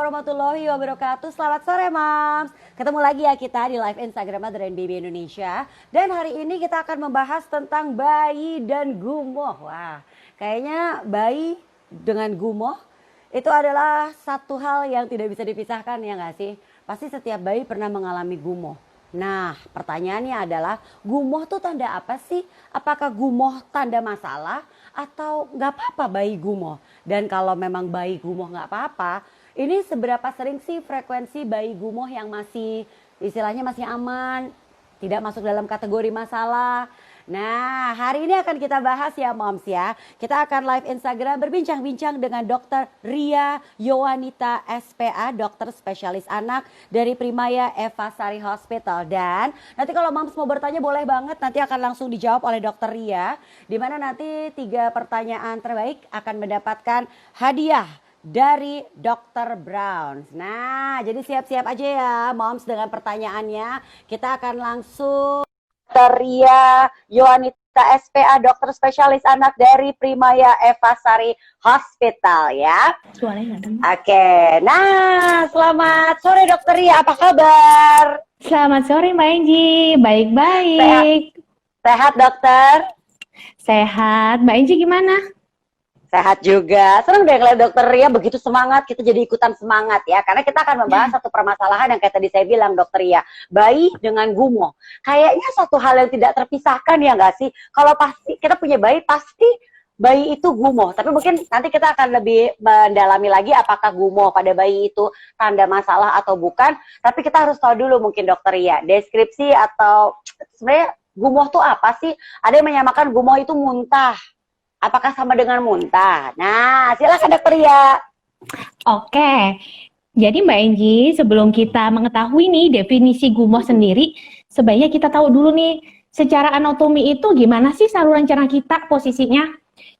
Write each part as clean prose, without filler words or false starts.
warahmatullahi wabarakatuh. Selamat sore, Mams. Ketemu lagi ya kita di live Instagram Mother and Baby Indonesia. Dan hari ini kita akan membahas tentang bayi dan gumoh. Wah, kayaknya bayi dengan gumoh itu adalah satu hal yang tidak bisa dipisahkan, ya nggak sih? Pasti setiap bayi pernah mengalami gumoh. Nah, pertanyaannya adalah gumoh tuh tanda apa sih? Apakah gumoh tanda masalah atau nggak apa-apa bayi gumoh? Dan kalau memang bayi gumoh nggak apa-apa, ini seberapa sering sih frekuensi bayi gumoh yang masih istilahnya masih aman, tidak masuk dalam kategori masalah? Nah, hari ini akan kita bahas ya Moms ya. Kita akan live Instagram berbincang-bincang dengan Dr. Ria Yowanita SPA, dokter spesialis anak dari Primaya Eva Sari Hospital. Dan nanti kalau Moms mau bertanya boleh banget, nanti akan langsung dijawab oleh Dr. Ria. Di mana nanti 3 pertanyaan terbaik akan mendapatkan hadiah dari Dr. Brown. Nah, jadi siap-siap aja ya Moms dengan pertanyaannya. Kita akan langsung Dr. Ria Yowanita SPA, dokter spesialis anak dari Primaya Eva Sari Hospital ya. Suaranya nggak dengar. Oke, nah selamat sore Dr. Ria, apa kabar? Selamat sore Mbak Enji, baik-baik. Sehat dokter? Sehat. Mbak Enji gimana? Sehat juga. Senang deh kalau Dr. Ria begitu semangat, kita jadi ikutan semangat ya. Karena kita akan membahas satu permasalahan yang kayak tadi saya bilang Dr. Ria. Bayi dengan gumoh. Kayaknya satu hal yang tidak terpisahkan ya nggak sih? Kalau pasti kita punya bayi, pasti bayi itu gumoh. Tapi mungkin nanti kita akan lebih mendalami lagi apakah gumoh pada bayi itu tanda masalah atau bukan. Tapi kita harus tahu dulu mungkin Dr. Ria, deskripsi atau sebenarnya gumoh itu apa sih? Ada yang menyamakan gumoh itu muntah. Apakah sama dengan muntah? Nah, silakan Dr. Ria. Oke. Jadi Mbak Enji, sebelum kita mengetahui nih definisi gumoh sendiri, sebaiknya kita tahu dulu nih secara anatomi itu gimana sih saluran cerna kita posisinya.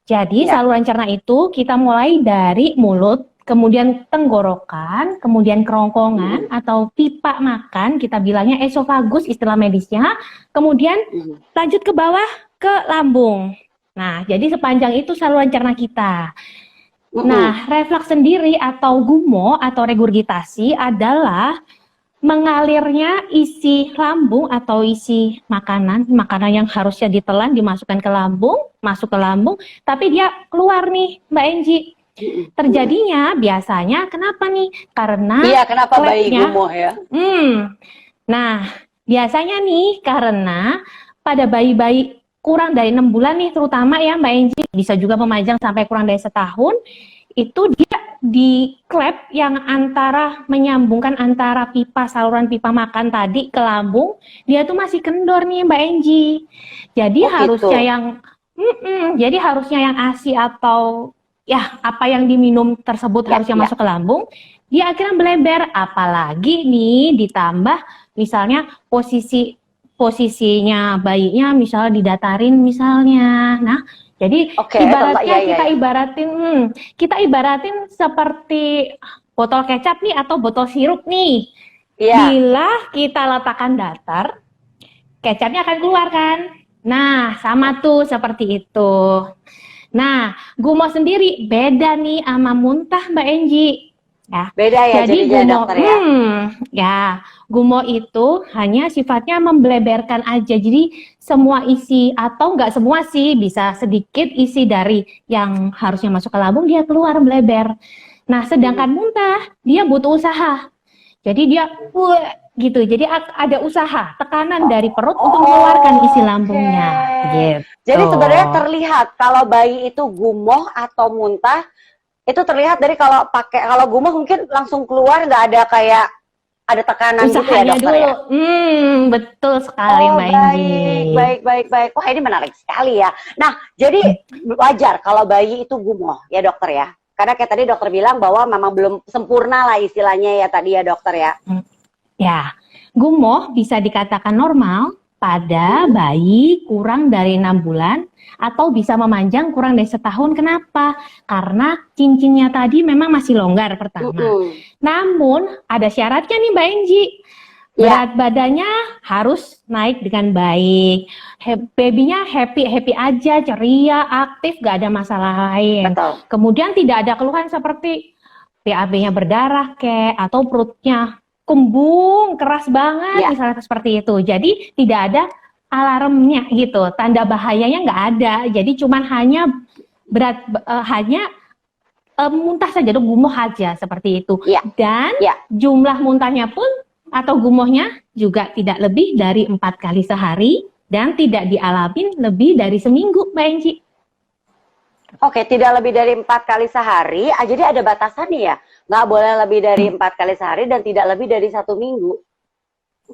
Jadi saluran cerna itu kita mulai dari mulut, kemudian tenggorokan, kemudian kerongkongan atau pipa makan, kita bilangnya esofagus istilah medisnya, kemudian lanjut ke bawah ke lambung. Nah, jadi sepanjang itu saluran cerna kita. Nah, refleks sendiri atau gumoh atau regurgitasi adalah mengalirnya isi lambung atau isi makanan yang harusnya ditelan dimasukkan ke lambung, masuk ke lambung, tapi dia keluar nih, Mbak Enji. Terjadinya biasanya kenapa nih? Karena kenapa bayi gumoh ya? Nah, biasanya nih karena pada bayi-bayi kurang dari 6 bulan nih terutama ya Mbak Enji, bisa juga memajang sampai kurang dari setahun, itu dia di klep yang menyambungkan antara saluran pipa makan tadi ke lambung, dia tuh masih kendor nih Mbak Enji. Jadi harusnya yang ASI atau ya apa yang diminum tersebut harusnya masuk ke lambung, dia akhirnya melebar, apalagi nih ditambah misalnya posisinya bayinya misalnya didatarin misalnya. Nah, jadi kita ibaratin seperti botol kecap nih atau botol sirup nih. Bila kita letakkan datar, kecapnya akan keluar kan? Nah, sama tuh seperti itu. Nah, gumoh sendiri beda nih sama muntah Mbak Enji. Ya. Beda ya, jadi gumoh, dokter ya? Gumoh itu hanya sifatnya membleberkan aja. Jadi semua isi atau enggak semua sih, bisa sedikit isi dari yang harusnya masuk ke lambung dia keluar bleber. Nah, sedangkan muntah dia butuh usaha. Jadi dia gitu. Jadi ada usaha, tekanan dari perut untuk mengeluarkan isi lambungnya. Gitu. Jadi sebenarnya terlihat kalau bayi itu gumoh atau muntah itu terlihat dari kalau gumoh mungkin langsung keluar, nggak ada kayak ada tekanan gitu ya dokter ya? Betul sekali Mbak Enji. Baik. Wah, ini menarik sekali ya. Nah, jadi wajar kalau bayi itu gumoh ya dokter ya? Karena kayak tadi dokter bilang bahwa memang belum sempurna lah istilahnya ya tadi ya dokter ya? Ya, gumoh bisa dikatakan normal pada bayi kurang dari 6 bulan atau bisa memanjang kurang dari setahun. Kenapa? Karena cincinnya tadi memang masih longgar pertama. Namun ada syaratnya nih Mbak Enji. Berat badannya harus naik dengan baik. Babynya happy aja, ceria, aktif, gak ada masalah lain. Betul. Kemudian tidak ada keluhan seperti BAB-nya berdarah atau perutnya kembung keras banget, Ya. misalnya seperti itu. Jadi tidak ada alarmnya gitu, tanda bahayanya nggak ada. Jadi cuman hanya muntah saja, gumoh aja seperti itu. Ya. Dan Ya. jumlah muntahnya pun atau gumohnya juga tidak lebih dari 4 kali sehari dan tidak dialamin lebih dari seminggu, Mbak Enji. Oke, tidak lebih dari 4 kali sehari. Jadi ada batasannya ya? Nggak boleh lebih dari 4 kali sehari dan tidak lebih dari 1 minggu.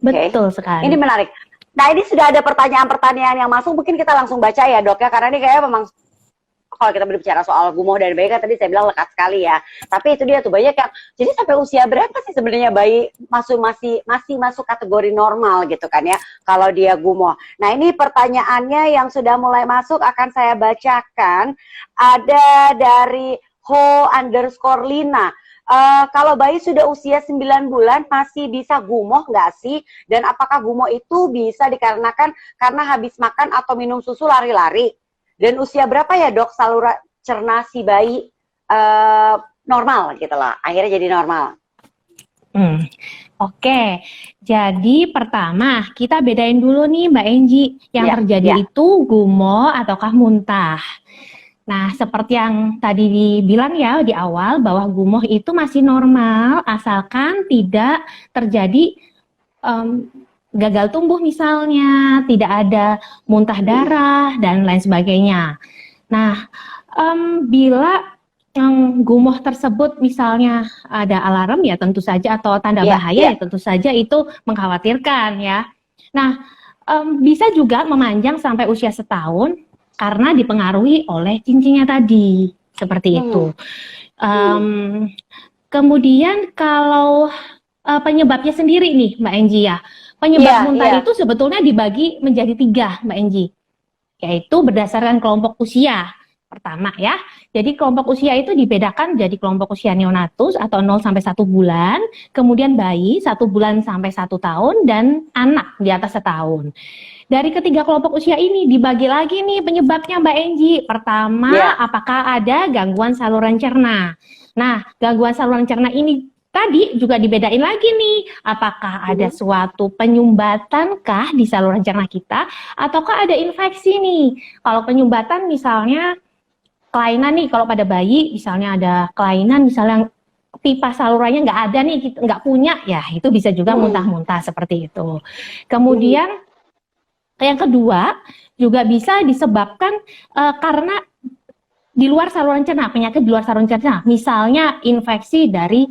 Betul sekali. Ini menarik. Nah, ini sudah ada pertanyaan-pertanyaan yang masuk. Mungkin kita langsung baca ya, Dok ya. Karena ini kayaknya memang kalau kita berbicara soal gumoh dan bayi kan tadi saya bilang lekat sekali ya. Tapi itu dia tuh banyak yang jadi sampai usia berapa sih sebenarnya bayi masih masuk kategori normal gitu kan ya kalau dia gumoh. Nah, ini pertanyaannya yang sudah mulai masuk akan saya bacakan. Ada dari Ho_Lina. Kalau bayi sudah usia 9 bulan masih bisa gumoh nggak sih? Dan apakah gumoh itu bisa dikarenakan karena habis makan atau minum susu lari-lari? Dan usia berapa ya, Dok, saluran cerna si bayi normal gitu lah, akhirnya jadi normal? Oke, jadi pertama kita bedain dulu nih Mbak Enji, yang terjadi itu gumoh ataukah muntah. Nah, seperti yang tadi dibilang ya di awal bahwa gumoh itu masih normal asalkan tidak terjadi gagal tumbuh misalnya, tidak ada muntah darah dan lain sebagainya. Nah, bila gumoh tersebut misalnya ada alarm ya tentu saja atau tanda bahaya ya tentu saja itu mengkhawatirkan ya. Nah, bisa juga memanjang sampai usia setahun karena dipengaruhi oleh cincinnya tadi seperti itu. Kemudian kalau penyebabnya sendiri nih Mbak Enji ya, penyebab muntah itu sebetulnya dibagi menjadi 3 Mbak Enji, yaitu berdasarkan kelompok usia. Pertama ya, jadi kelompok usia itu dibedakan jadi kelompok usia neonatus atau 0 sampai 1 bulan, kemudian bayi 1 bulan sampai 1 tahun, dan anak di atas setahun. Dari ketiga kelompok usia ini dibagi lagi nih penyebabnya Mbak Enji. Pertama, apakah ada gangguan saluran cerna? Nah, gangguan saluran cerna ini tadi juga dibedain lagi nih, apakah ada suatu penyumbatankah di saluran cerna kita, ataukah ada infeksi nih. Kalau penyumbatan misalnya kelainan nih, kalau pada bayi misalnya ada kelainan, misalnya pipa salurannya nggak ada nih, nggak punya, ya itu bisa juga muntah-muntah seperti itu. Kemudian yang kedua juga bisa disebabkan karena di luar saluran cerna, penyakit di luar saluran cerna, misalnya infeksi dari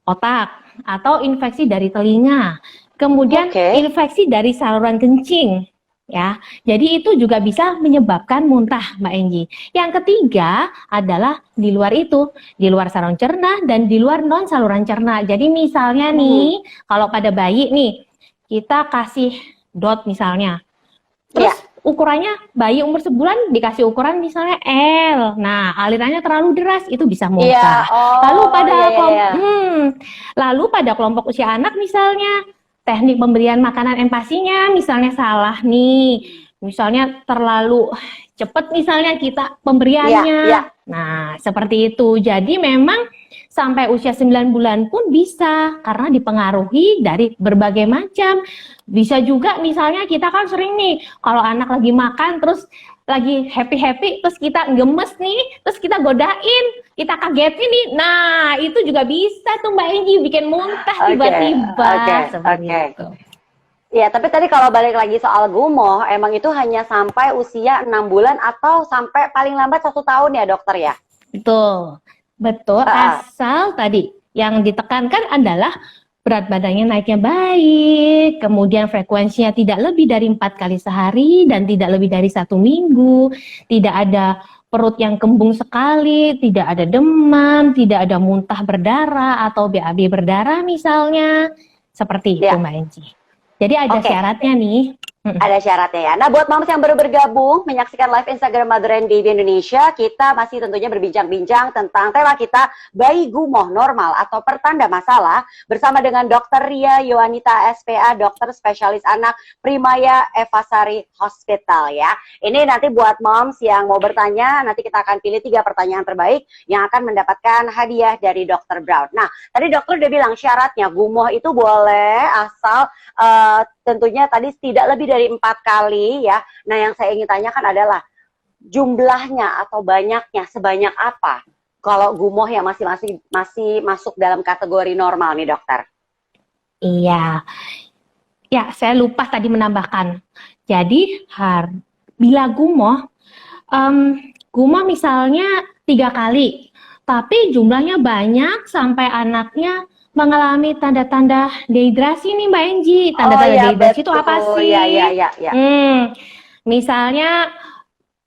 otak atau infeksi dari telinga, kemudian infeksi dari saluran kencing. Ya, jadi itu juga bisa menyebabkan muntah, Mbak Enji. Yang ketiga adalah di luar itu, di luar saluran cerna dan di luar non saluran cerna. Jadi misalnya nih, kalau pada bayi nih, kita kasih DOT misalnya, terus ukurannya bayi umur sebulan dikasih ukuran misalnya L. Nah, alirannya terlalu deras, itu bisa muntah. Lalu pada kelompok usia anak misalnya, teknik pemberian makanan empasinya misalnya salah nih, misalnya terlalu cepat misalnya kita pemberiannya. Nah, seperti itu. Jadi memang sampai usia 9 bulan pun bisa, karena dipengaruhi dari berbagai macam. Bisa juga misalnya kita kan sering nih, kalau anak lagi makan terus lagi happy-happy, terus kita gemes nih, terus kita godain, kita kagetin nih. Nah, itu juga bisa tuh Mbak Enji bikin muntah tiba-tiba. Seperti itu. Ya, tapi tadi kalau balik lagi soal gumoh, emang itu hanya sampai usia 6 bulan atau sampai paling lambat 1 tahun ya, dokter ya? Betul. Asal tadi yang ditekankan adalah berat badannya naiknya baik, kemudian frekuensinya tidak lebih dari 4 kali sehari dan tidak lebih dari 1 minggu, tidak ada perut yang kembung sekali, tidak ada demam, tidak ada muntah berdarah atau BAB berdarah misalnya, seperti itu Mbak Enji. Jadi ada syaratnya nih. Ada syaratnya ya. Nah, buat mams yang baru bergabung menyaksikan live Instagram Mother and Baby Indonesia, kita masih tentunya berbincang-bincang tentang tema kita bayi gumoh normal atau pertanda masalah bersama dengan Dr. Ria Yohanita SPA, dokter spesialis anak Primaya Evasari Hospital ya. Ini nanti buat moms yang mau bertanya, nanti kita akan pilih 3 pertanyaan terbaik yang akan mendapatkan hadiah dari Dr. Brown. Nah, tadi dokter udah bilang syaratnya gumoh itu boleh asal tentunya tadi tidak lebih dari 4 kali ya. Nah, yang saya ingin tanyakan adalah jumlahnya atau banyaknya sebanyak apa kalau gumoh yang masih masuk dalam kategori normal nih dokter? Iya, ya saya lupa tadi menambahkan. Jadi bila gumoh misalnya 3 kali, tapi jumlahnya banyak sampai anaknya mengalami tanda-tanda dehidrasi nih Mbak Enji. Tanda-tanda dehidrasi itu apa sih? Iya. Misalnya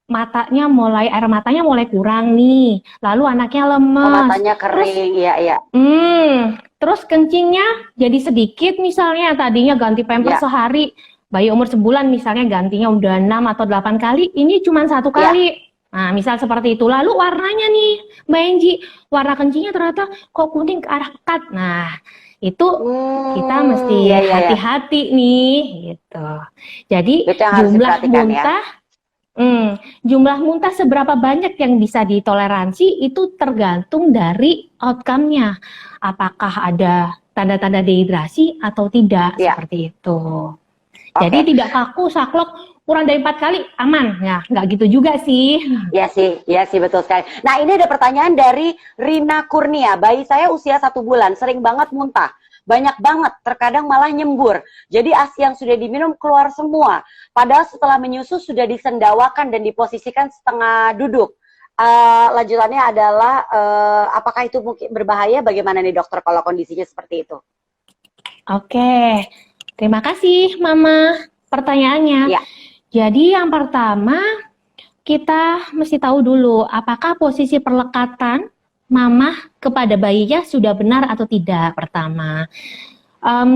air matanya mulai kurang nih, lalu anaknya lemes. Oh, matanya kering, iya. Terus kencingnya jadi sedikit misalnya, tadinya ganti pampers sehari, bayi umur sebulan misalnya gantinya udah 6 atau 8 kali, ini cuma 1 kali. Nah, misal seperti itu. Lalu warnanya nih, Mbak Enji, warna kencingnya ternyata kok kuning ke arah pekat. Nah, itu kita mesti hati-hati nih, gitu. Jadi jumlah muntah seberapa banyak yang bisa ditoleransi itu tergantung dari outcome-nya. Apakah ada tanda-tanda dehidrasi atau tidak, seperti itu. Jadi tidak kaku, saklek, kurang dari 4 kali aman. Ya, nggak gitu juga sih. Iya sih, betul sekali. Nah, ini ada pertanyaan dari Rina Kurnia. Bayi saya usia 1 bulan, sering banget muntah. Banyak banget, terkadang malah nyembur. Jadi ASI yang sudah diminum keluar semua. Padahal setelah menyusu sudah disendawakan dan diposisikan setengah duduk. Lanjutannya adalah, apakah itu mungkin berbahaya? Bagaimana nih dokter kalau kondisinya seperti itu? Oke, terima kasih Mama pertanyaannya. Jadi yang pertama, kita mesti tahu dulu apakah posisi perlekatan Mama kepada bayinya sudah benar atau tidak, pertama.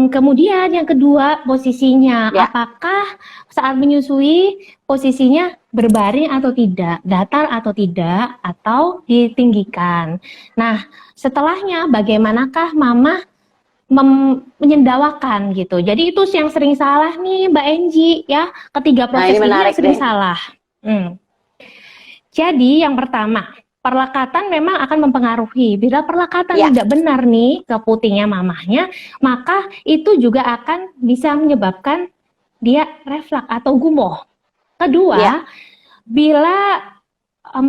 Kemudian yang kedua, posisinya. Apakah saat menyusui posisinya berbaring atau tidak, datar atau tidak, atau ditinggikan. Nah, setelahnya bagaimanakah Mama menyendawakan gitu. Jadi itu yang sering salah nih Mbak Enji ya. Ketiga proses ini yang sering salah. Jadi yang pertama, perlekatan memang akan mempengaruhi. Bila perlekatan tidak benar nih ke putingnya mamahnya, maka itu juga akan bisa menyebabkan dia refleks atau gumoh. Kedua, bila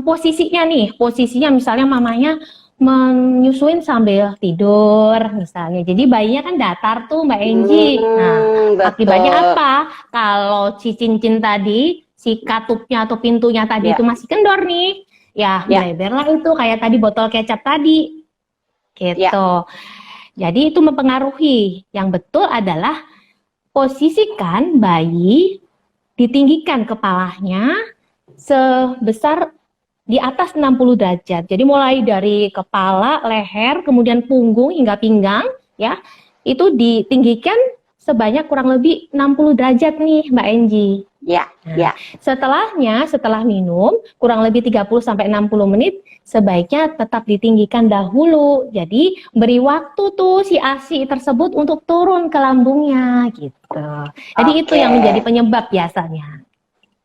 posisinya misalnya mamanya menyusuin sambil tidur misalnya. Jadi bayinya kan datar tuh Mbak Enji. Nah, akibatnya apa? Kalau si cincin tadi, si katupnya atau pintunya tadi itu masih kendor nih, ya melebarlah itu kayak tadi botol kecap tadi. Gitu. Jadi itu mempengaruhi. Yang betul adalah posisikan bayi, ditinggikan kepalanya sebesar di atas 60 derajat. Jadi mulai dari kepala, leher, kemudian punggung hingga pinggang, ya, itu ditinggikan sebanyak kurang lebih 60 derajat nih, Mbak Enji. Setelah minum, kurang lebih 30-60 menit, sebaiknya tetap ditinggikan dahulu. Jadi beri waktu tuh si ASI tersebut untuk turun ke lambungnya, gitu. Jadi itu yang menjadi penyebab biasanya.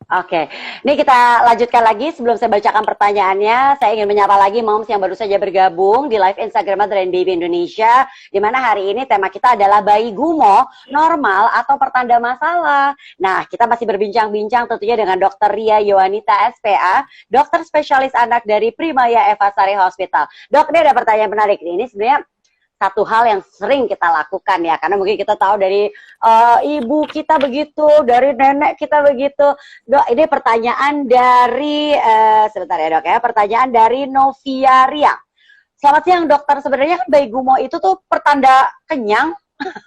Oke, ini kita lanjutkan lagi. Sebelum saya bacakan pertanyaannya, saya ingin menyapa lagi moms yang baru saja bergabung di live Instagram Mother and Baby Indonesia, di mana hari ini tema kita adalah bayi gumoh normal atau pertanda masalah. Nah, kita masih berbincang-bincang tentunya dengan Dr. Ria Yohanita SPA, dokter spesialis anak dari Primaya Evasari Hospital. Dok, ini ada pertanyaan menarik nih. Ini sebenarnya satu hal yang sering kita lakukan ya, karena mungkin kita tahu dari ibu kita begitu, dari nenek kita begitu. Dok, ini pertanyaan dari sebentar ya dok ya, pertanyaan dari Novia Ria. Selamat siang dokter, sebenarnya kan bayi gumoh itu tuh pertanda kenyang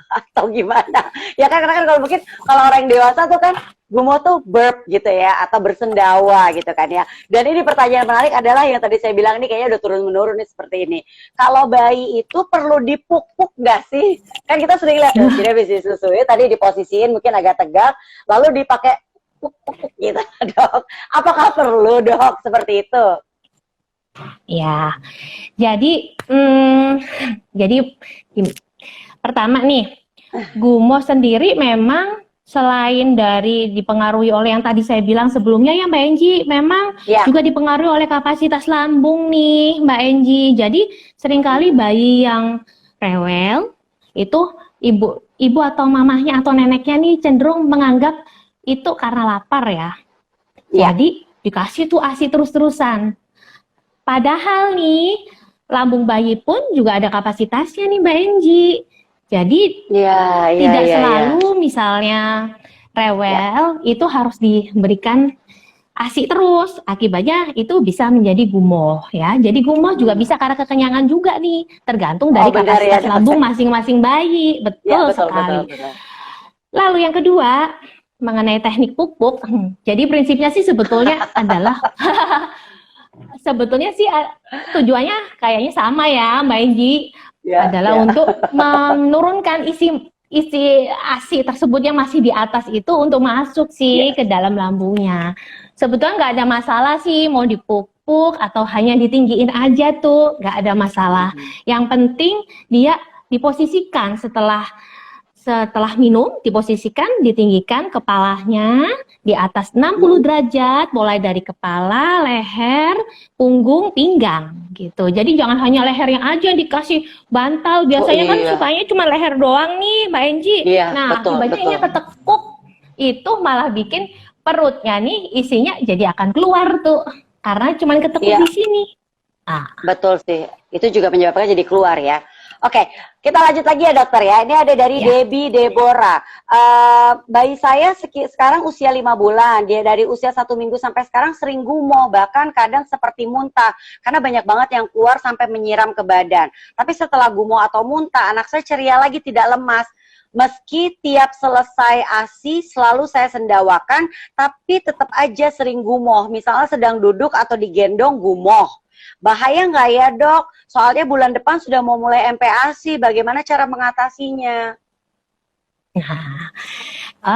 atau gimana? Ya kan, karena kan kalau mungkin kalau orang yang dewasa tuh kan gumoh tuh burp gitu ya, atau bersendawa gitu kan ya. Dan ini pertanyaan menarik adalah yang tadi saya bilang ini kayaknya udah turun-menurun nih seperti ini. Kalau bayi itu perlu dipuk-puk nggak sih? Kan kita sering lihat, dia bisa susui, tadi diposisiin mungkin agak tegak, lalu dipakai puk-puk gitu, dok. Apakah perlu, dok, seperti itu? Ya, jadi gini, pertama nih, gumoh sendiri memang selain dari dipengaruhi oleh yang tadi saya bilang sebelumnya ya Mbak Enji, memang Ya. juga dipengaruhi oleh kapasitas lambung nih Mbak Enji. Jadi seringkali bayi yang rewel itu ibu atau mamahnya atau neneknya nih cenderung menganggap itu karena lapar ya. Ya. Jadi dikasih tuh ASI terus-terusan. Padahal nih lambung bayi pun juga ada kapasitasnya nih Mbak Enji. Jadi Ya, ya, tidak ya, selalu misalnya rewel itu harus diberikan ASI terus. Akibatnya itu bisa menjadi gumoh ya. Jadi gumoh juga bisa karena kekenyangan juga nih. Tergantung dari benar ya, kapasitas lambung masing-masing bayi. ya, Betul betul, sekali. betul. Lalu yang kedua, mengenai teknik pupuk. Jadi prinsipnya sih sebetulnya adalah sebetulnya sih tujuannya kayaknya sama ya Mbak Enji. Ya, Adalah ya. untuk menurunkan isi ASI tersebut yang masih di atas itu untuk masuk sih ke dalam lambungnya. Sebetulnya nggak ada masalah sih mau dipupuk atau hanya ditinggiin aja tuh, nggak ada masalah. Yang penting dia diposisikan setelah minum, diposisikan, ditinggikan kepalanya di atas 60 derajat, mulai dari kepala, leher, punggung, pinggang gitu. Jadi jangan hanya lehernya aja yang dikasih bantal. Biasanya kan sukanya cuma leher doang nih, Mbak Enji. Nah, akibatnya ini ketekuk, itu malah bikin perutnya nih isinya jadi akan keluar tuh. Karena cuma ketekuk di sini. Betul sih. Itu juga menyebabkan jadi keluar ya. Oke, kita lanjut lagi ya dokter ya. Ini ada dari Debbie Deborah. Bayi saya sekarang usia 5 bulan. Dia dari usia 1 minggu sampai sekarang sering gumoh. Bahkan kadang seperti muntah. Karena banyak banget yang keluar sampai menyiram ke badan. Tapi setelah gumoh atau muntah, anak saya ceria lagi, tidak lemas. Meski tiap selesai ASI selalu saya sendawakan, tapi tetap aja sering gumoh. Misalnya sedang duduk atau digendong gumoh. Bahaya nggak ya dok? Soalnya bulan depan sudah mau mulai MPASI, bagaimana cara mengatasinya? Nah,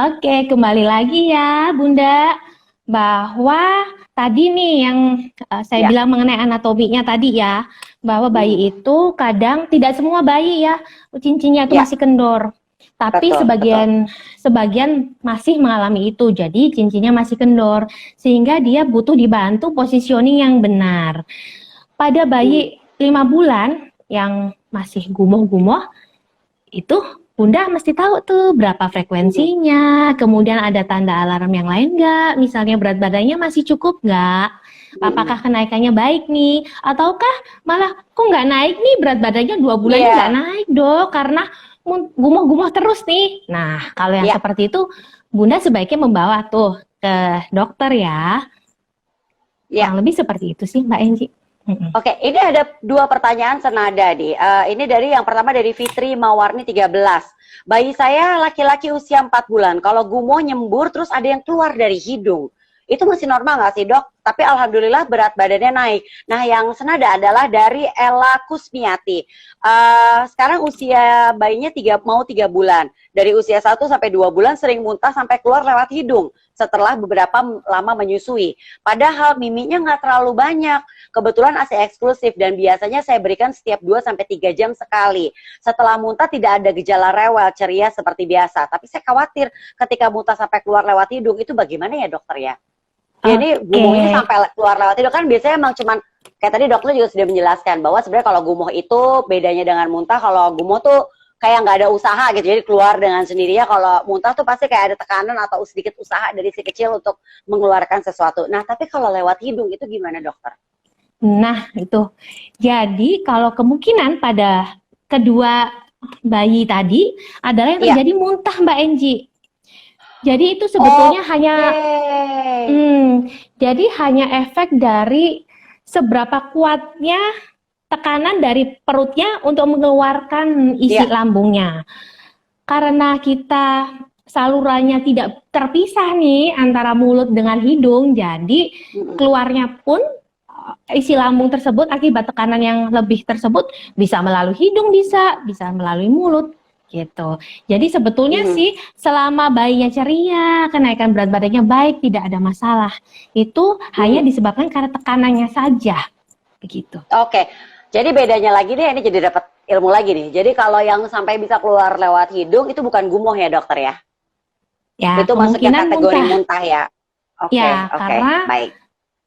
oke, kembali lagi ya Bunda, bahwa tadi nih yang saya bilang mengenai anatominya tadi ya, bahwa bayi itu kadang tidak semua bayi ya, cincinnya itu masih kendor. Tapi sebagian masih mengalami itu, jadi cincinnya masih kendor, sehingga dia butuh dibantu positioning yang benar. Pada bayi 5 bulan yang masih gumoh-gumoh, itu Bunda mesti tahu tuh berapa frekuensinya, kemudian ada tanda alarm yang lain nggak, misalnya berat badannya masih cukup nggak, apakah kenaikannya baik nih, ataukah malah kok nggak naik nih, berat badannya 2 bulan nggak naik dok, karena gumoh-gumoh terus nih. Nah, kalau yang seperti itu, Bunda sebaiknya membawa tuh ke dokter ya. Yang lebih seperti itu sih, Mbak Enji. Oke, ini ada 2 pertanyaan senada nih. Ini dari yang pertama dari Fitri Mawarni 13. Bayi saya laki-laki usia 4 bulan. Kalau gumoh nyembur terus ada yang keluar dari hidung. Itu masih normal nggak sih dok? Tapi alhamdulillah berat badannya naik. Nah yang senada adalah dari Ella Kusmiati. Sekarang usia bayinya mau 3 bulan. Dari usia 1 sampai 2 bulan sering muntah sampai keluar lewat hidung. Setelah beberapa lama menyusui. Padahal miminya nggak terlalu banyak. Kebetulan ASI eksklusif dan biasanya saya berikan setiap 2-3 jam sekali. Setelah muntah tidak ada gejala rewel, ceria seperti biasa. Tapi saya khawatir ketika muntah sampai keluar lewat hidung itu bagaimana ya dokter ya? Jadi gumohnya sampai keluar lewat hidung kan biasanya emang cuman kayak tadi dokter juga sudah menjelaskan bahwa sebenarnya kalau gumoh itu bedanya dengan muntah. Kalau gumoh tuh kayak nggak ada usaha gitu, jadi keluar dengan sendirinya. Kalau muntah tuh pasti kayak ada tekanan atau sedikit usaha dari si kecil untuk mengeluarkan sesuatu. Nah tapi kalau lewat hidung itu gimana dokter? Nah itu, jadi kalau kemungkinan pada kedua bayi tadi adalah yang terjadi muntah Mbak Enji. Jadi itu sebetulnya jadi hanya efek dari seberapa kuatnya tekanan dari perutnya untuk mengeluarkan isi lambungnya. karena kita salurannya tidak terpisah nih antara mulut dengan hidung, jadi keluarnya pun isi lambung tersebut akibat tekanan yang lebih tersebut bisa melalui hidung, bisa melalui mulut gitu. Jadi sebetulnya sih selama bayinya ceria, kenaikan berat badannya baik, tidak ada masalah. Itu hanya disebabkan karena tekanannya saja. Begitu. Oke. Jadi bedanya lagi nih, ini jadi dapat ilmu lagi nih. Jadi kalau yang sampai bisa keluar lewat hidung itu bukan gumoh ya, dokter ya? Ya, Itu masuknya kategori muntah ya. Oke, ya, karena baik.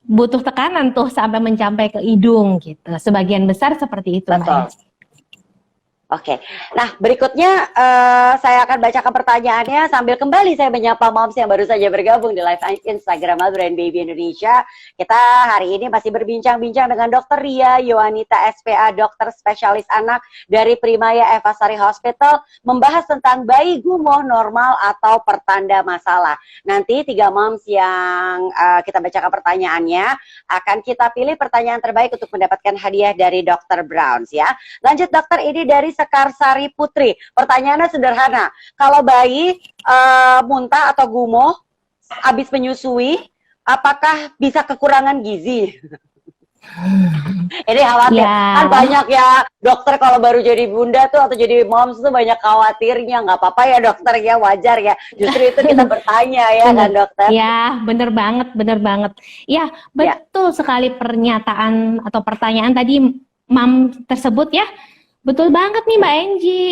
butuh tekanan tuh sampai mencapai ke hidung gitu. Sebagian besar seperti itu, Betul. Mbak. Oke, nah berikutnya saya akan bacakan pertanyaannya sambil kembali saya menyapa moms yang baru saja bergabung di live Instagram Mother and Baby Indonesia. Kita hari ini masih berbincang-bincang dengan Dr. Ria Yohanita SPA, dokter spesialis anak dari Primaya Evasari Hospital, membahas tentang bayi gumoh normal atau pertanda masalah. Nanti 3 moms yang kita bacakan pertanyaannya akan kita pilih pertanyaan terbaik untuk mendapatkan hadiah dari Dr. Browns ya. Lanjut dokter, ini dari Sekarsari Putri. Pertanyaannya sederhana. Kalau bayi muntah atau gumoh habis menyusui, apakah bisa kekurangan gizi? Ini khawatir. Kan banyak ya dokter kalau baru jadi bunda tuh atau jadi moms tuh banyak khawatirnya. Nggak apa-apa ya dokter ya, wajar ya. Justru itu kita bertanya ya kan dokter. Ya, bener banget, bener banget. Ya, betul sekali pernyataan atau pertanyaan tadi mam tersebut ya. Betul banget nih Mbak Enji.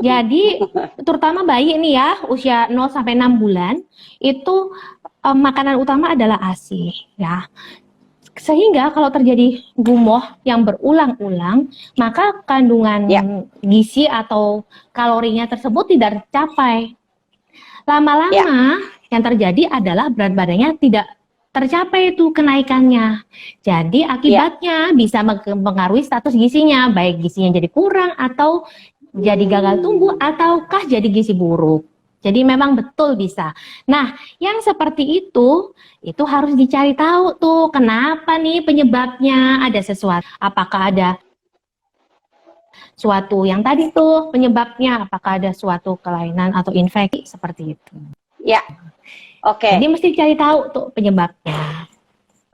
Jadi terutama bayi nih ya usia 0 sampai 6 bulan itu makanan utama adalah ASI ya. Sehingga kalau terjadi gumoh yang berulang-ulang, maka kandungan gizi atau kalorinya tersebut tidak tercapai. Lama-lama yang terjadi adalah berat badannya tidak tercapai itu kenaikannya. Jadi akibatnya bisa mempengaruhi status gizinya, baik gizinya jadi kurang atau jadi gagal tumbuh ataukah jadi gizi buruk. Jadi memang betul bisa. Nah, yang seperti itu harus dicari tahu tuh kenapa nih penyebabnya, ada sesuatu, apakah ada suatu yang tadi tuh penyebabnya, apakah ada suatu kelainan atau infeksi seperti itu. Ya. Oke. Jadi mesti cari tahu tuh penyebabnya.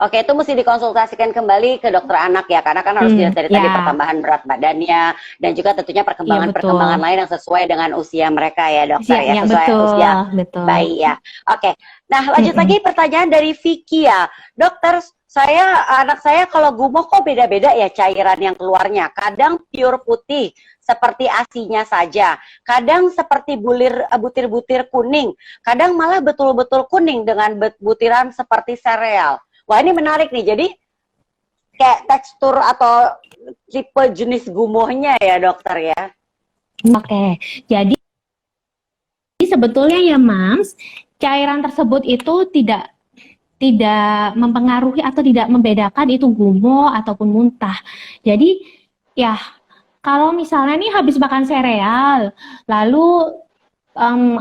Oke, itu mesti dikonsultasikan kembali ke dokter anak ya, karena kan harus dilihat dari tadi pertambahan berat badannya dan juga tentunya perkembangan lain yang sesuai dengan usia mereka ya dokter ya, sesuai usia bayi ya. Oke, nah lanjut lagi pertanyaan dari Vicky ya, dokter. Anak saya kalau gumoh kok beda-beda ya cairan yang keluarnya. Kadang pure putih seperti asinya saja. Kadang seperti butir-butir kuning. Kadang malah betul-betul kuning dengan butiran seperti sereal. Wah ini menarik nih. Jadi kayak tekstur atau tipe jenis gumohnya ya dokter ya. Oke, jadi sebetulnya ya Mams, cairan tersebut itu tidak mempengaruhi atau tidak membedakan itu gumoh ataupun muntah. Jadi ya kalau misalnya nih habis makan sereal, lalu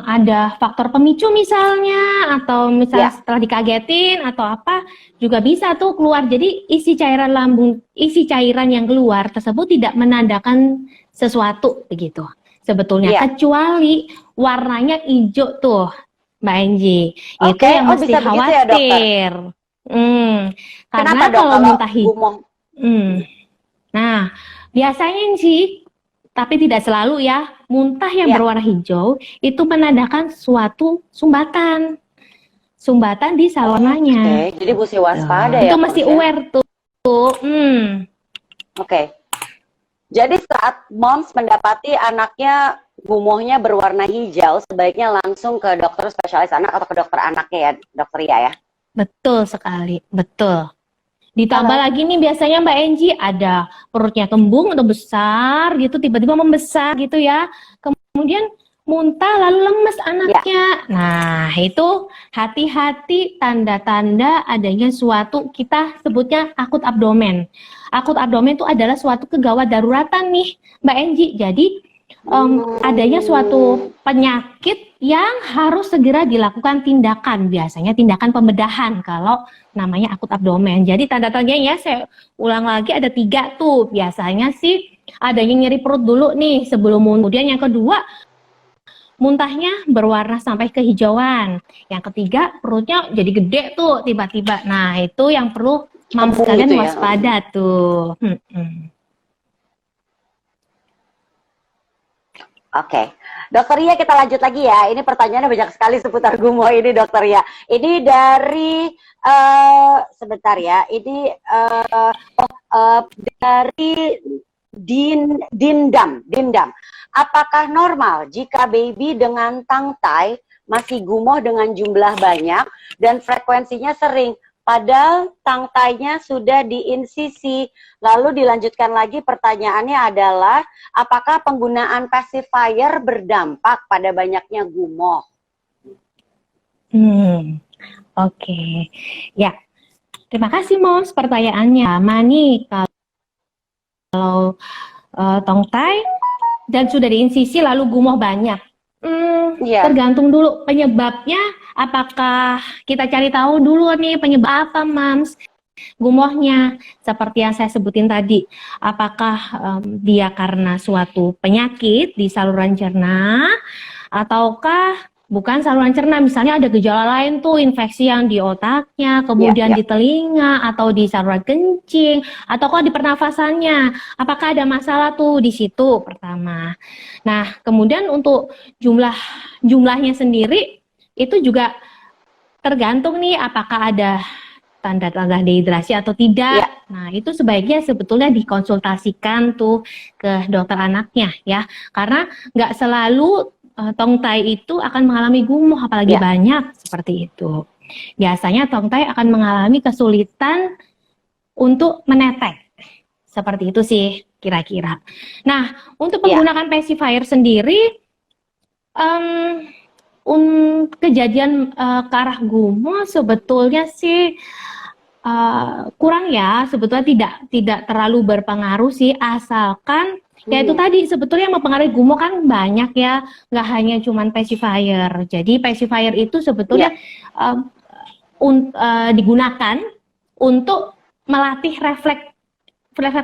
ada faktor pemicu misalnya, atau misalnya setelah dikagetin atau apa, juga bisa tuh keluar. Jadi isi cairan yang keluar tersebut tidak menandakan sesuatu begitu sebetulnya, kecuali warnanya hijau tuh Mbak Enji, itu yang mesti khawatir. Karena kalau muntah hijau, nah biasanya sih, tapi tidak selalu ya, muntah yang berwarna hijau itu menandakan suatu sumbatan di salurannya. Jadi mesti waspada ya. Itu mesti aware tuh. Oke. Jadi saat moms mendapati anaknya gumohnya berwarna hijau, sebaiknya langsung ke dokter spesialis anak atau ke dokter anaknya ya, dokter Ria ya? Betul sekali, betul. Ditambah lagi nih biasanya Mbak Enji ada perutnya kembung atau besar gitu, tiba-tiba membesar gitu ya. Kemudian muntah lalu lemes anaknya. Nah itu hati-hati tanda-tanda adanya suatu, kita sebutnya akut abdomen. Akut abdomen itu adalah suatu kegawat daruratan nih Mbak Enji. Jadi adanya suatu penyakit yang harus segera dilakukan tindakan, biasanya tindakan pembedahan kalau namanya akut abdomen. Jadi tanda-tandanya ya saya ulang lagi ada 3 tuh, biasanya sih adanya nyeri perut dulu nih sebelum, kemudian yang kedua muntahnya berwarna sampai kehijauan. Yang ketiga, perutnya jadi gede tuh tiba-tiba. Nah, itu yang perlu mams kalian Gitu ya. waspada tuh. Oke, Dokter Ria kita lanjut lagi ya. Ini pertanyaannya banyak sekali seputar gumoh ini, Dokter Ria. Ini dari sebentar ya. Ini dari Dindam. Apakah normal jika baby dengan tangtai masih gumoh dengan jumlah banyak dan frekuensinya sering? Padahal tangtainya sudah diinsisi. Lalu dilanjutkan lagi pertanyaannya adalah, apakah penggunaan pacifier berdampak pada banyaknya gumoh? Oke. Ya, terima kasih Moms pertanyaannya. Mani, kalau tongtai dan sudah diinsisi lalu gumoh banyak. Tergantung dulu penyebabnya, apakah kita cari tahu dulu nih penyebab apa Mams gumohnya, seperti yang saya sebutin tadi, apakah dia karena suatu penyakit di saluran cerna ataukah bukan saluran cerna, misalnya ada gejala lain tuh, infeksi yang di otaknya, kemudian di telinga atau di saluran kencing, ataukah di pernafasannya, apakah ada masalah tuh di situ pertama. Nah, kemudian untuk jumlahnya sendiri itu juga tergantung nih apakah ada tanda-tanda dehidrasi atau tidak. Nah, itu sebaiknya sebetulnya dikonsultasikan tuh ke dokter anaknya ya, karena nggak selalu tongtai itu akan mengalami gumoh, apalagi banyak seperti itu. Biasanya tongtai akan mengalami kesulitan untuk menetek. Seperti itu sih kira-kira. Nah, untuk menggunakan pacifier sendiri, kejadian ke arah gumoh sebetulnya sih kurang ya, sebetulnya tidak terlalu berpengaruh sih, asalkan ya itu tadi, sebetulnya yang mempengaruhi gumoh kan banyak ya, nggak hanya cuman pacifier. Jadi pacifier itu sebetulnya digunakan untuk melatih refleks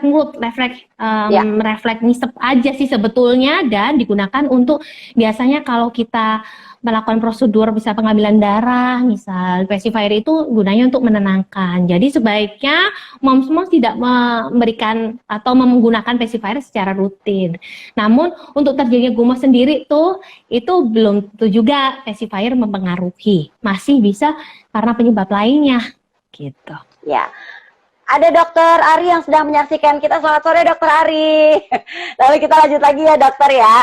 mulut, refleks ngisep aja sih sebetulnya, dan digunakan untuk biasanya kalau kita melakukan prosedur bisa pengambilan darah, misal pacifier itu gunanya untuk menenangkan. Jadi sebaiknya moms tidak memberikan atau menggunakan pacifier secara rutin. Namun untuk terjadinya gumoh sendiri tuh itu belum tentu juga pacifier mempengaruhi. Masih bisa karena penyebab lainnya gitu. Ya. Ada Dokter Ari yang sedang menyaksikan kita. Selamat sore Dokter Ari. Lalu kita lanjut lagi ya dokter ya.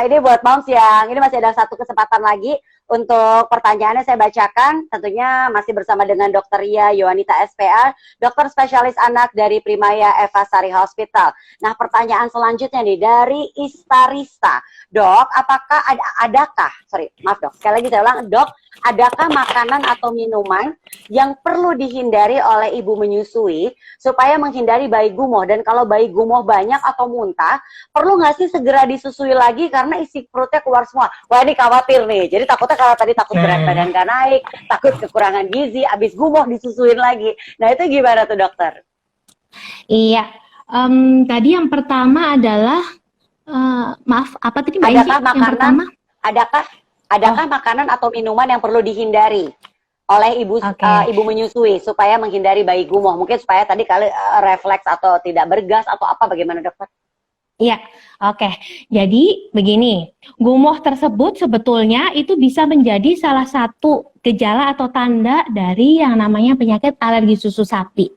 Ini buat moms yang ini masih ada satu kesempatan lagi untuk pertanyaannya saya bacakan. Tentunya masih bersama dengan Dokter Ria Yohanita SPA, dokter spesialis anak dari Primaya Eva Sari Hospital. Nah, pertanyaan selanjutnya nih dari Istarista. Dok, apakah sekali lagi saya ulang, Dok, adakah makanan atau minuman yang perlu dihindari oleh ibu menyusui supaya menghindari bayi gumoh? Dan kalau bayi gumoh banyak atau muntah, perlu nggak sih segera disusui lagi karena isi perutnya keluar semua? Wah, ini khawatir nih. Jadi takutnya kalau tadi takut berat badan nggak naik, takut kekurangan gizi, abis gumoh disusuin lagi. Nah, itu gimana tuh dokter? Iya, tadi yang pertama adalah maaf, apa tadi Mbak Inci? Yang pertama? Adakah makanan atau minuman yang perlu dihindari oleh ibu menyusui supaya menghindari bayi gumoh? Mungkin supaya tadi refleks atau tidak bergas atau apa, bagaimana dokter? Iya, oke. Jadi begini, gumoh tersebut sebetulnya itu bisa menjadi salah satu gejala atau tanda dari yang namanya penyakit alergi susu sapi.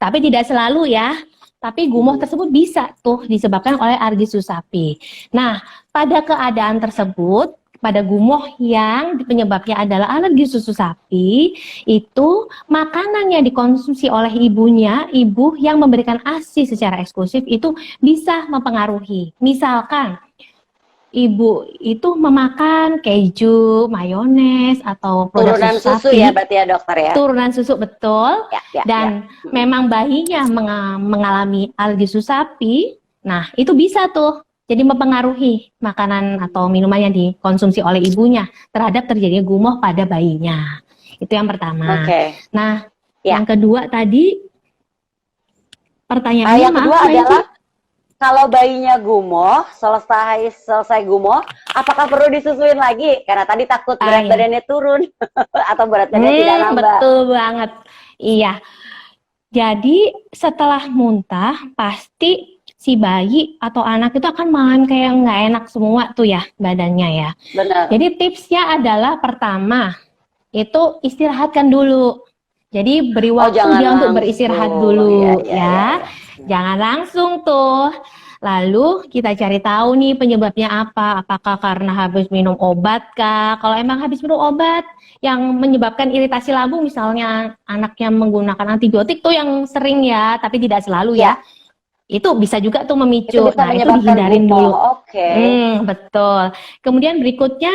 Tapi tidak selalu ya. Tapi gumoh tersebut bisa tuh disebabkan oleh alergi susu sapi. Nah, pada keadaan tersebut, pada gumoh yang penyebabnya adalah alergi susu sapi, itu makanan yang dikonsumsi oleh ibunya, ibu yang memberikan ASI secara eksklusif itu bisa mempengaruhi. Misalkan ibu itu memakan keju, mayones, atau produk turunan susu sapi, ya berarti ya dokter ya? Turunan susu, betul. Dan memang bayinya mengalami alergi susu sapi, nah itu bisa tuh jadi mempengaruhi makanan atau minuman yang dikonsumsi oleh ibunya terhadap terjadinya gumoh pada bayinya. Itu yang pertama. Nah, yang kedua tadi pertanyaannya yang kedua adalah kalau bayinya gumoh, selesai gumoh, Apakah perlu disusuin lagi? Karena tadi takut berat Iya. badannya turun atau berat badannya tidak nambah. Betul banget. Iya. Jadi setelah muntah pasti si bayi atau anak itu akan malam kayak nggak enak semua tuh ya badannya ya. Benar. Jadi tipsnya adalah pertama itu istirahatkan dulu. Jadi beri waktu jangan dia untuk langsung. beristirahat dulu Iya. ya. Jangan langsung tuh. Lalu kita cari tahu nih penyebabnya apa. Apakah karena habis minum obat kah? Kalau emang habis minum obat yang menyebabkan iritasi lambung, misalnya anaknya menggunakan antibiotik tuh yang sering ya, tapi tidak selalu ya. Itu bisa juga tuh memicu. Itu bisa Nah, itu menyebabkan dihindarin gumoh. dulu. Oke. Betul. Kemudian berikutnya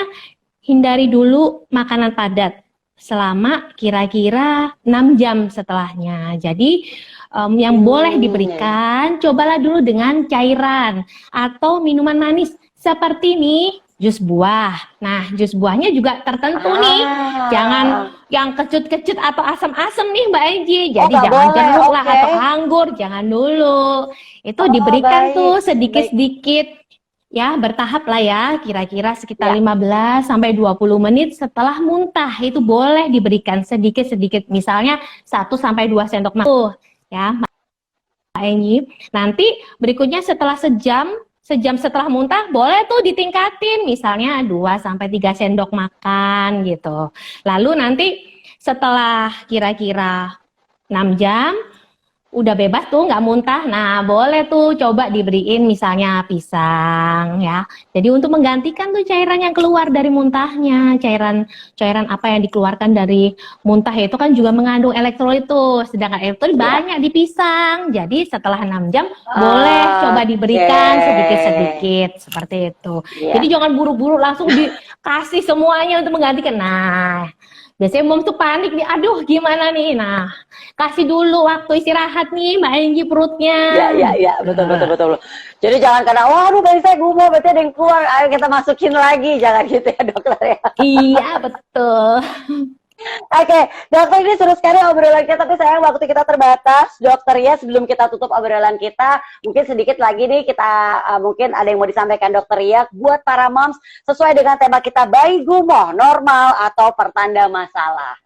hindari dulu makanan padat selama kira-kira 6 jam setelahnya. Jadi yang boleh diberikan, cobalah dulu dengan cairan atau minuman manis seperti nih jus buah. Nah, jus buahnya juga tertentu nih. Jangan yang kecut-kecut atau asam-asam nih Mbak Enji. Jadi jangan jeruk lah atau anggur, jangan dulu. Itu diberikan tuh sedikit-sedikit. Ya, bertahap lah ya, kira-kira sekitar 15 sampai 20 menit setelah muntah itu boleh diberikan sedikit-sedikit, misalnya 1 sampai 2 sendok makan. Ya, Mbak Enyi. Nanti berikutnya setelah sejam setelah muntah boleh tuh ditingkatin, misalnya 2 sampai 3 sendok makan gitu. Lalu nanti setelah kira-kira 6 jam udah bebas tuh nggak muntah, nah boleh tuh coba diberiin misalnya pisang ya. Jadi untuk menggantikan tuh cairan yang keluar dari muntahnya, cairan apa yang dikeluarkan dari muntah itu kan juga mengandung elektrolit tuh, sedangkan elektrolit banyak di pisang. Jadi setelah 6 jam boleh coba diberikan sedikit-sedikit seperti itu. Jadi jangan buru-buru langsung dikasih semuanya untuk menggantikan. Nah, biasanya moms tuh panik nih, aduh gimana nih. Nah, kasih dulu waktu istirahat nih Mbak Enji perutnya. Iya, betul. Jadi jangan karena, waduh bayi saya gumoh, berarti ada yang keluar, ayo kita masukin lagi. Jangan gitu ya dokter ya. Iya, betul. Oke, dokter, ini seru sekali obrolan kita, tapi sayang waktu kita terbatas. Dokter ya, sebelum kita tutup obrolan kita, mungkin sedikit lagi nih kita mungkin ada yang mau disampaikan dokter ya buat para moms sesuai dengan tema kita, bayi gumoh normal atau pertanda masalah.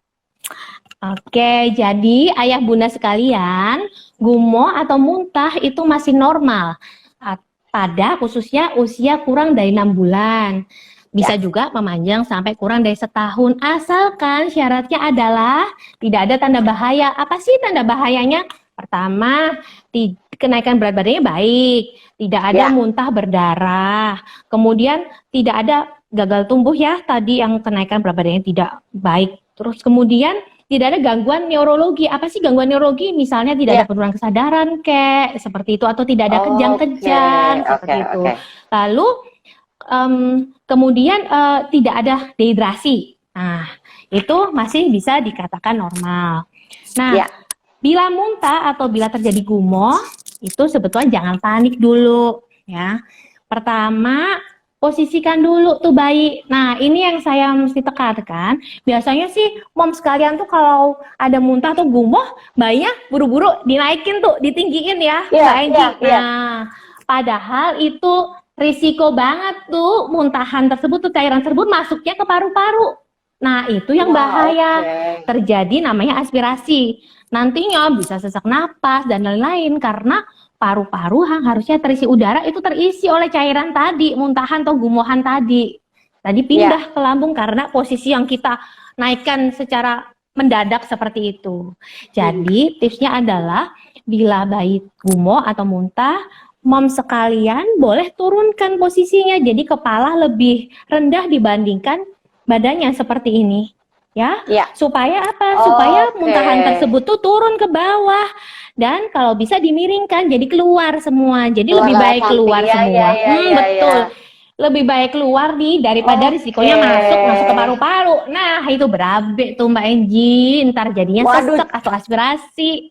Oke, jadi ayah bunda sekalian, gumoh atau muntah itu masih normal pada khususnya usia kurang dari 6 bulan. Bisa juga memanjang sampai kurang dari setahun, asalkan syaratnya adalah tidak ada tanda bahaya. Apa sih tanda bahayanya? Pertama, kenaikan berat badannya baik, tidak ada muntah berdarah, kemudian tidak ada gagal tumbuh ya, tadi yang kenaikan berat badannya tidak baik. Terus kemudian tidak ada gangguan neurologi. Apa sih gangguan neurologi? Misalnya tidak ada penurunan kesadaran kayak seperti itu, atau tidak ada kejang-kejang seperti itu. Lalu kemudian tidak ada dehidrasi. Nah, itu masih bisa dikatakan normal. Nah, bila muntah atau bila terjadi gumoh, itu sebetulnya jangan panik dulu ya. Pertama, posisikan dulu tuh bayi. Nah, ini yang saya mesti tekankan. Biasanya sih mom sekalian tuh kalau ada muntah atau gumoh, bayinya buru-buru dinaikin tuh, ditinggiin ya, Mbak Enji. Nah, padahal itu risiko banget tuh muntahan tersebut tuh, cairan tersebut masuknya ke paru-paru. Nah, itu yang bahaya. Terjadi namanya aspirasi. Nantinya bisa sesak napas dan lain-lain karena paru-paru yang harusnya terisi udara itu terisi oleh cairan tadi, muntahan atau gumohan tadi. Tadi pindah ke lambung karena posisi yang kita naikkan secara mendadak seperti itu. Jadi tipsnya adalah bila bayi gumoh atau muntah, mom sekalian boleh turunkan posisinya, jadi kepala lebih rendah dibandingkan badannya seperti ini, ya. Supaya apa? Supaya muntahan tersebut tuh turun ke bawah dan kalau bisa dimiringkan, jadi keluar semua. Jadi lebih baik keluar semua. Betul. Lebih baik keluar nih daripada risikonya masuk ke paru-paru. Nah, itu berabe tuh Mbak Enji, ntar jadinya sesek atau aspirasi.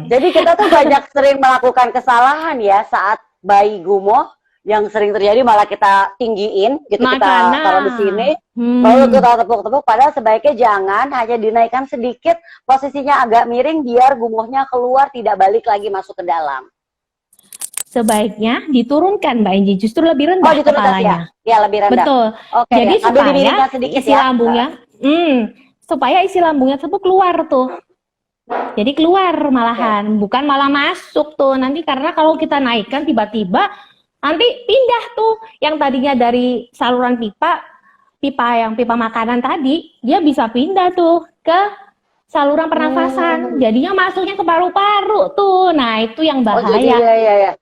Jadi kita tuh banyak sering melakukan kesalahan ya saat bayi gumoh, yang sering terjadi malah kita tinggiin gitu, kita taruh di sini, lalu kita tepuk-tepuk, padahal sebaiknya jangan, hanya dinaikkan sedikit, posisinya agak miring biar gumohnya keluar, tidak balik lagi masuk ke dalam. sebaiknya diturunkan Mbak Enji, justru lebih Oh, rendah diturunkan ya? kepalanya. Ya, lebih rendah. Betul. Oke, Jadi ya. Sambil supaya dimiringkan sedikit isi ya. lambungnya, supaya isi lambungnya tersebut keluar tuh. Jadi keluar malahan, bukan malah masuk tuh. Nanti karena kalau kita naikkan tiba-tiba, nanti pindah tuh yang tadinya dari saluran pipa makanan tadi, dia bisa pindah tuh ke saluran pernafasan. Jadinya masuknya ke paru-paru tuh. Nah, itu yang Oh, bahaya. jadi ya.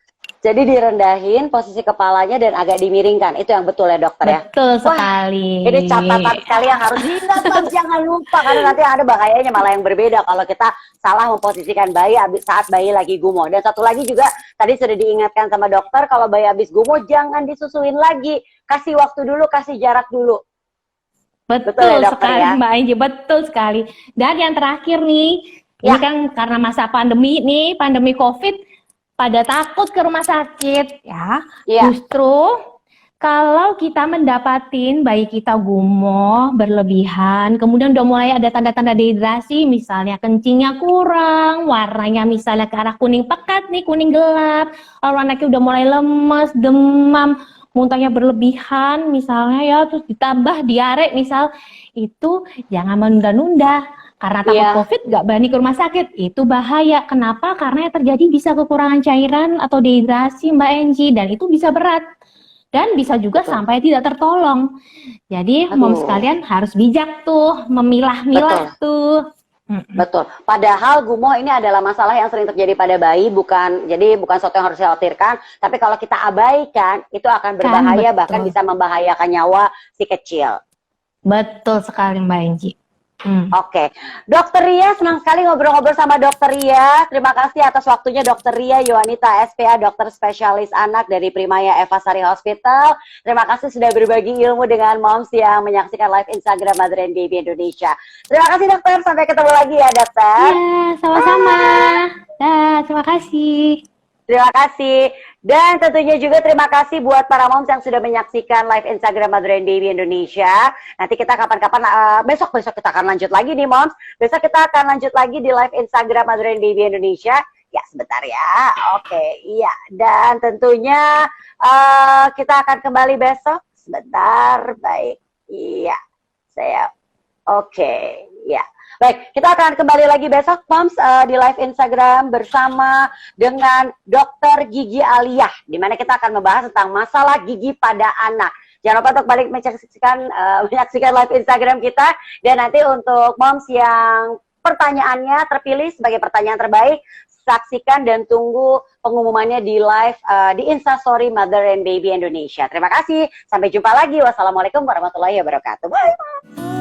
Jadi direndahin posisi kepalanya dan agak dimiringkan. Itu yang betul ya dokter ya? Betul sekali. Ini catatan sekali yang harus diingat, Bang. Jangan lupa karena nanti ada bahayanya malah yang berbeda kalau kita salah memposisikan bayi saat bayi lagi gumoh. Dan satu lagi juga tadi sudah diingatkan sama dokter kalau bayi habis gumoh jangan disusuin lagi. Kasih waktu dulu, kasih jarak dulu. Betul ya, dokter, sekali ya? Mbak Enji, betul sekali. Dan yang terakhir nih, ini kan karena masa pandemi nih, pandemi COVID, pada takut ke rumah sakit ya. Justru kalau kita mendapatin bayi kita gumoh berlebihan, kemudian udah mulai ada tanda-tanda dehidrasi, misalnya kencingnya kurang, warnanya misalnya ke arah kuning pekat nih, kuning gelap, lalu anaknya udah mulai lemes, demam, muntahnya berlebihan misalnya ya, terus ditambah diare misal, itu jangan menunda-nunda. Karena takut COVID gak berani ke rumah sakit, itu bahaya. Kenapa? Karena yang terjadi bisa kekurangan cairan atau dehidrasi Mbak Enji, dan itu bisa berat. Dan bisa juga sampai tidak tertolong. Jadi moms sekalian harus bijak tuh, memilah-milah tuh. Betul. Padahal gumoh ini adalah masalah yang sering terjadi pada bayi, bukan sesuatu yang harus dikhawatirkan. Tapi kalau kita abaikan, itu akan berbahaya, bahkan bisa membahayakan nyawa si kecil. Betul sekali Mbak Enji. Oke, Dokter Ria, senang sekali ngobrol-ngobrol sama Dokter Ria. Terima kasih atas waktunya Dokter Ria Yohanita SPA, dokter spesialis anak dari Primaya Eva Sari Hospital. Terima kasih sudah berbagi ilmu dengan moms yang menyaksikan live Instagram Mother and Baby Indonesia. Terima kasih dokter, sampai ketemu lagi ya dokter. Ya, sama-sama. Terima kasih. Terima kasih. Dan tentunya juga terima kasih buat para moms yang sudah menyaksikan live Instagram Mother and Baby Indonesia. Nanti kita kapan-kapan, besok kita akan lanjut lagi nih moms. Besok kita akan lanjut lagi di live Instagram Mother and Baby Indonesia. Ya sebentar ya. Oke, iya. Dan tentunya kita akan kembali besok. Sebentar, baik. Iya, oke, ya. Baik, kita akan kembali lagi besok, moms, di live Instagram bersama dengan Dokter Gigi Aliyah, di mana kita akan membahas tentang masalah gigi pada anak. Jangan lupa untuk balik menyaksikan live Instagram kita. Dan nanti untuk moms yang pertanyaannya terpilih sebagai pertanyaan terbaik, saksikan dan tunggu pengumumannya di live di Instastory Mother and Baby Indonesia. Terima kasih, sampai jumpa lagi. Wassalamualaikum warahmatullahi wabarakatuh. Bye.